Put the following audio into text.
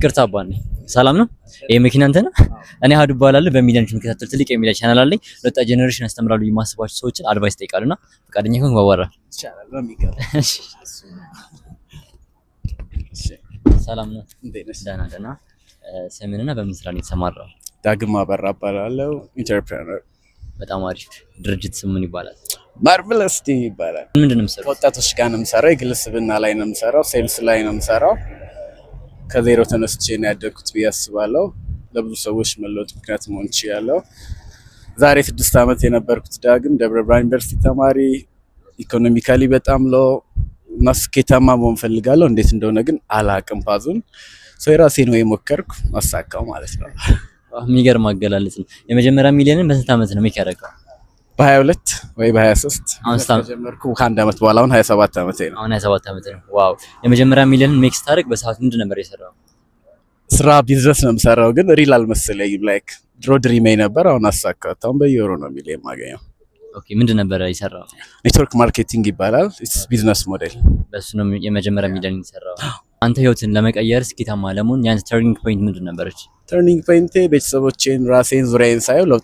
ይቅርታ አባኔ ሰላም ነው። ይሄ መኪና አንተ ነህ? እኔ ሀዱ እባላለሁ። በሚሊዮን የምከታተል ትልቅ የሚዲያ ቻናል አለኝ። ለወጣት ጄኔሬሽን ያስተምራሉ የማስባቸው ሰዎችን አድቫይስ ጠይቃሉና ፈቃደኛ ከሆንክ ባወራ ይቻላል። በሚገባ ሰላም ነው። ደህና ደህና። ስምህንና በምን ስራ ነው የተሰማራው? ዳግም አበራ እባላለሁ። ኢንተርፕረነር። በጣም አሪፍ። ድርጅት ስም ምን ይባላል? ማርቨለስ ቲም ይባላል። ምንድን ነው የምትሰራው? ከወጣቶች ጋር ነው የምሰራው። የግል ስብዕና ላይ ነው የምሰራው። ሴልስ ላይ ነው የምሰራው። ከዜሮ ተነስቼ ነው ያደግኩት ብዬ አስባለሁ። ለብዙ ሰዎች መለወጥ ምክንያት መሆን ችያለሁ። ዛሬ 6 ዓመት የነበርኩት ዳግም ደብረ ብርሃን ዩኒቨርሲቲ ተማሪ፣ ኢኮኖሚካሊ በጣም ሎ እና ስኬታማ መሆን ፈልጋለሁ። እንዴት እንደሆነ ግን አላቅም። ፓዙን የራሴን ወይ ሞከርኩ ማሳካው ማለት ነው። የሚገርም አገላለጽ ነው። የመጀመሪያ ሚሊዮንን በስንት ዓመት ነው ሜክ ያደረገው? በ22 ወይ በ23 ጀመርኩ። ከአንድ ዓመት በኋላ አሁን 27 ዓመቴ ነው። አሁን 27 ዓመት ነው። ዋው። የመጀመሪያ ሚሊዮንን ሜክ ስታደርግ በሰዓት ምንድን ነበር የሰራው? ስራ ቢዝነስ ነው የምሰራው፣ ግን ሪል አልመሰለኝም። ላይክ ድሮ ድሪሜ ነበር፣ አሁን አሳካሁት። አሁን በየወሩ ነው ሚሊዮን የማገኘው። ኦኬ። ምንድን ነበር የሰራው? ኔትወርክ ማርኬቲንግ ይባላል። ኢትስ ቢዝነስ ሞዴል። በሱ ነው የመጀመሪያ ሚሊዮን የሰራው። አንተ ህይወትን ለመቀየር ስኬታማ ለመሆን ያንተ ተርኒንግ ፖይንት ምንድን ነበረች? ተርኒንግ ፖይንቴ ቤተሰቦቼን፣ ራሴን፣ ዙሪያዬን ሳየው ለውጥ